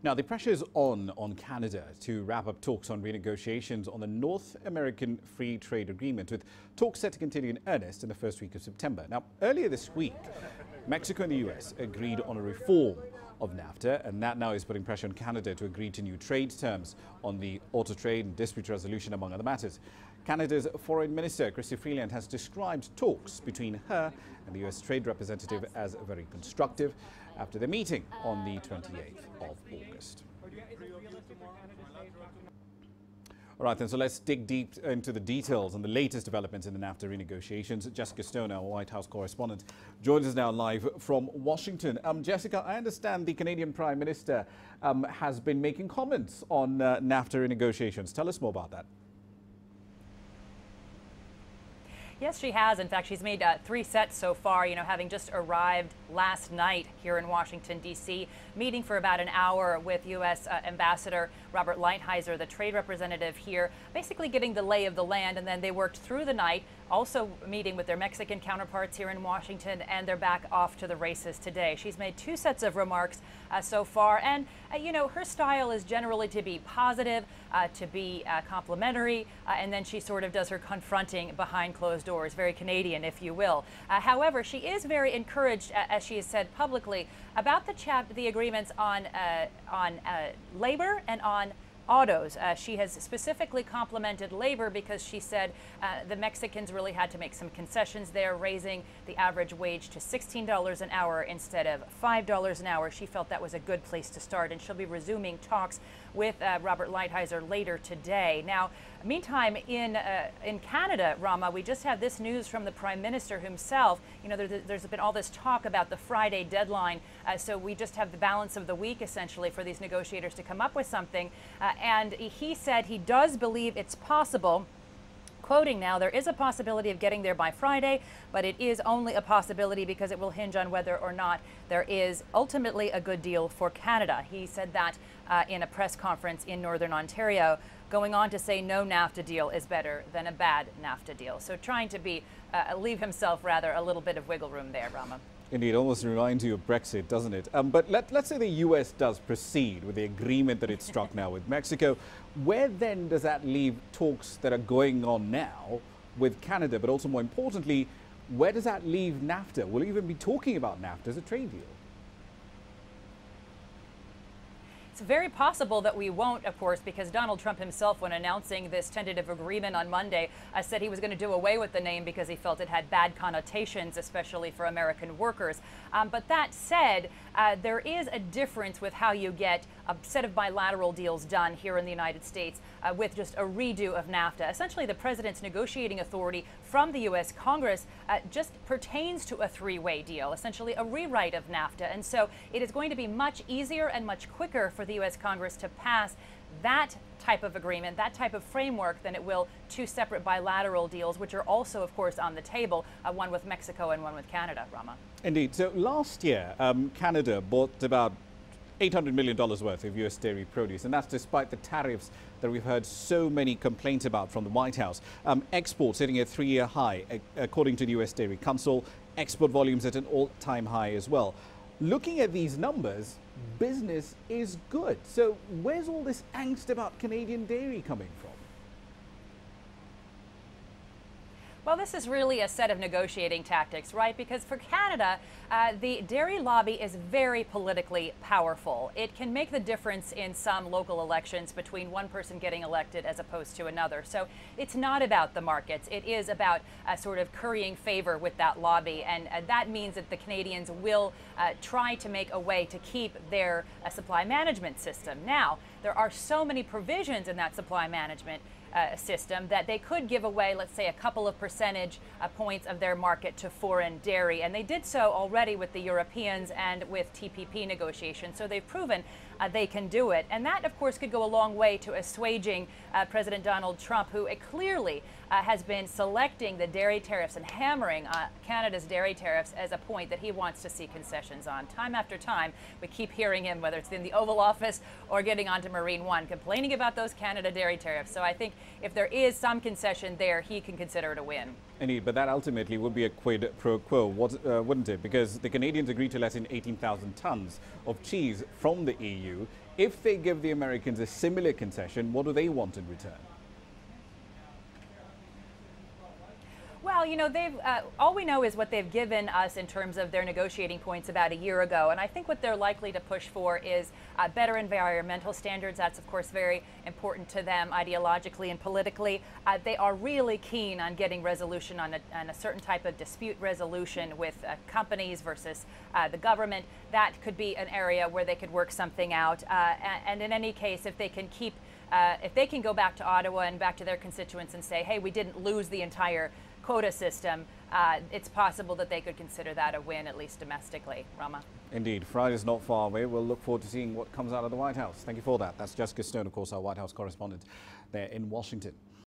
Now, the pressure is on Canada to wrap up talks on renegotiations on the North American Free Trade Agreement, with talks set to continue in earnest in the first week of September. Now, earlier this week, Mexico and the US agreed on a reform of NAFTA, and that now is putting pressure on Canada to agree to new trade terms on the auto trade and dispute resolution, among other matters. Canada's Foreign Minister Chrystia Freeland has described talks between her and the US Trade Representative as very constructive after their meeting on the 28th of August. All right, then, so let's dig deep into the details and the latest developments in the NAFTA renegotiations. Jessica Stone, our White House correspondent, joins us now live from Washington. Jessica, I understand the Canadian Prime Minister has been making comments on NAFTA renegotiations. Tell us more about that. Yes, she has. In fact, she's made 3 sets so far, having just arrived last night here in Washington, D.C., meeting for about an hour with U.S. Ambassador Robert Lighthizer, the trade representative here, basically getting the lay of the land. And then they worked through the night, also meeting with their Mexican counterparts here in Washington, and they're back off to the races today. She's made 2 sets of remarks so far. And, her style is generally to be positive, to be complimentary, and then she sort of does her confronting behind closed doors, very Canadian, if you will. However, she is very encouraged, as she has said publicly, about the agreements on labor and on autos. She has specifically complimented labor because she said the Mexicans really had to make some concessions there, raising the average wage to $16 an hour instead of $5 an hour. She felt that was a good place to start, and she'll be resuming talks with Robert Lighthizer later today. Now, meantime, in Canada, Rama, we just have this news from the Prime Minister himself. There's been all this talk about the Friday deadline, so we just have the balance of the week, essentially, for these negotiators to come up with something. And he said he does believe it's possible. Quoting now, there is a possibility of getting there by Friday, but it is only a possibility because it will hinge on whether or not there is ultimately a good deal for Canada. He said that in a press conference in Northern Ontario, going on to say no NAFTA deal is better than a bad NAFTA deal. So trying to leave himself rather a little bit of wiggle room there, Rama. Indeed, almost reminds you of Brexit, doesn't it? But let's say the US does proceed with the agreement that it's struck now with Mexico. Where then does that leave talks that are going on now with Canada? But also, more importantly, where does that leave NAFTA? Will we even be talking about NAFTA as a trade deal? It's very possible that we won't, of course, because Donald Trump himself, when announcing this tentative agreement on Monday, said he was going to do away with the name because he felt it had bad connotations, especially for American workers. But that said, there is a difference with how you get a set of bilateral deals done here in the United States with just a redo of NAFTA. Essentially, the president's negotiating authority from the U.S. Congress just pertains to a 3-way deal, essentially a rewrite of NAFTA. And so it is going to be much easier and much quicker for the U.S. Congress to pass that type of agreement, that type of framework, than it will 2 separate bilateral deals, which are also, of course, on the table, one with Mexico and one with Canada, Rama. Indeed. So last year, Canada bought about $800 million worth of U.S. dairy produce, and that's despite the tariffs that we've heard so many complaints about from the White House. Exports sitting at 3-year high, according to the U.S. Dairy Council. Export volumes at an all-time high as well. Looking at these numbers, business is good. So where's all this angst about Canadian dairy coming from? Well, this is really a set of negotiating tactics, right? Because for Canada, the dairy lobby is very politically powerful. It can make the difference in some local elections between one person getting elected as opposed to another. So it's not about the markets. It is about sort of currying favor with that lobby. And that means that the Canadians will try to make a way to keep their supply management system. Now, there are so many provisions in that supply management system that they could give away, let's say, a couple of percentage points of their market to foreign dairy. And they did so already with the Europeans and with TPP negotiations. So they've proven they can do it. And that, of course, could go a long way to assuaging President Donald Trump, who clearly has been selecting the dairy tariffs and hammering Canada's dairy tariffs as a point that he wants to see concessions on. Time after time, we keep hearing him, whether it's in the Oval Office or getting onto Marine One, complaining about those Canada dairy tariffs. So I think if there is some concession there, he can consider it a win. Indeed, but that ultimately would be a quid pro quo, wouldn't it? Because the Canadians agreed to let in 18,000 tons of cheese from the EU If they give the Americans a similar concession, what do they want in return? Well, you know, all we know is what they've given us in terms of their negotiating points about a year ago. And I think what they're likely to push for is better environmental standards. That's, of course, very important to them ideologically and politically. They are really keen on getting resolution on a certain type of dispute resolution with companies versus the government. That could be an area where they could work something out. And in any case, if they can go back to Ottawa and back to their constituents and say, hey, we didn't lose the entire quota system, it's possible that they could consider that a win, at least domestically. Rama. Indeed. Friday's not far away. We'll look forward to seeing what comes out of the White House. Thank you for that. That's Jessica Stone, of course, our White House correspondent there in Washington.